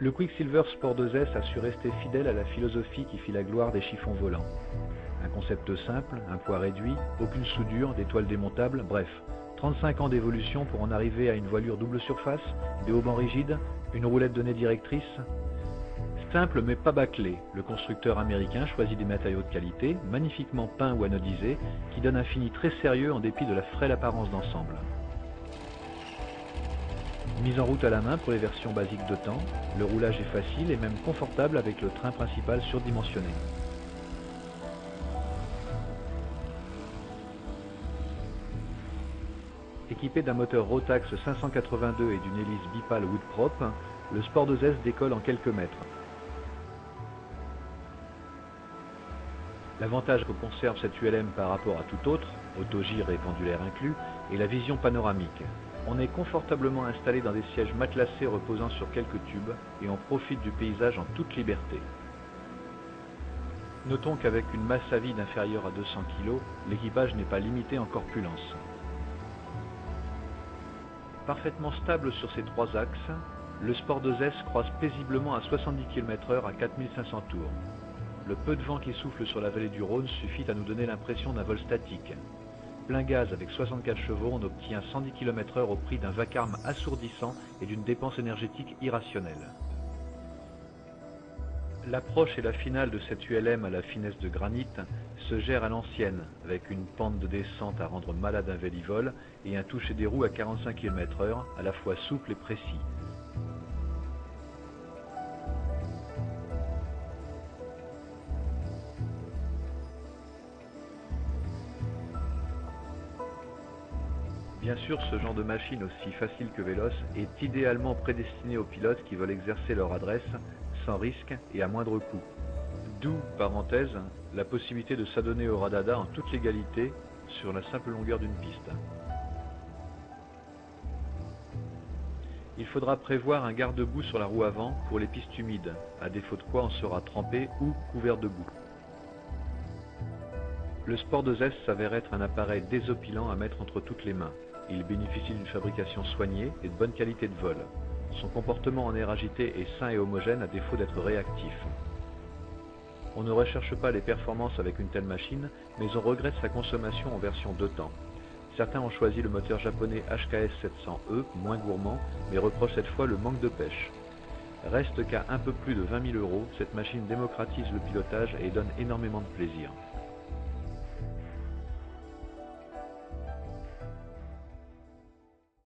Le Quicksilver Sport 2S a su rester fidèle à la philosophie qui fit la gloire des chiffons volants. Un concept simple, un poids réduit, aucune soudure, des toiles démontables, bref, 35 ans d'évolution pour en arriver à une voilure double surface, des haubans rigides, une roulette de nez directrice. Simple mais pas bâclé, le constructeur américain choisit des matériaux de qualité, magnifiquement peints ou anodisés, qui donnent un fini très sérieux en dépit de la frêle apparence d'ensemble. Mise en route à la main pour les versions basiques de temps, le roulage est facile et même confortable avec le train principal surdimensionné. Équipé d'un moteur Rotax 582 et d'une hélice bipale Woodprop, le Sport 2S décolle en quelques mètres. L'avantage que conserve cette ULM par rapport à tout autre, autogire et pendulaire inclus, est la vision panoramique. On est confortablement installé dans des sièges matelassés reposant sur quelques tubes et on profite du paysage en toute liberté. Notons qu'avec une masse à vide inférieure à 200 kg, l'équipage n'est pas limité en corpulence. Parfaitement stable sur ses trois axes, le Sport 2S croise paisiblement à 70 km/h à 4500 tours. Le peu de vent qui souffle sur la vallée du Rhône suffit à nous donner l'impression d'un vol statique. Plein gaz avec 64 chevaux, on obtient 110 km/h au prix d'un vacarme assourdissant et d'une dépense énergétique irrationnelle. L'approche et la finale de cette ULM à la finesse de granit se gère à l'ancienne, avec une pente de descente à rendre malade un vélivol et un toucher des roues à 45 km/h, à la fois souple et précis. Bien sûr, ce genre de machine aussi facile que véloce est idéalement prédestiné aux pilotes qui veulent exercer leur adresse sans risque et à moindre coût. D'où, parenthèse, la possibilité de s'adonner au radada en toute légalité sur la simple longueur d'une piste. Il faudra prévoir un garde-boue sur la roue avant pour les pistes humides, à défaut de quoi on sera trempé ou couvert de boue. Le Sport 2S s'avère être un appareil désopilant à mettre entre toutes les mains. Il bénéficie d'une fabrication soignée et de bonne qualité de vol. Son comportement en air agité est sain et homogène à défaut d'être réactif. On ne recherche pas les performances avec une telle machine, mais on regrette sa consommation en version 2 temps. Certains ont choisi le moteur japonais HKS 700E, moins gourmand, mais reprochent cette fois le manque de pêche. Reste qu'à un peu plus de 20 000 €, cette machine démocratise le pilotage et donne énormément de plaisir.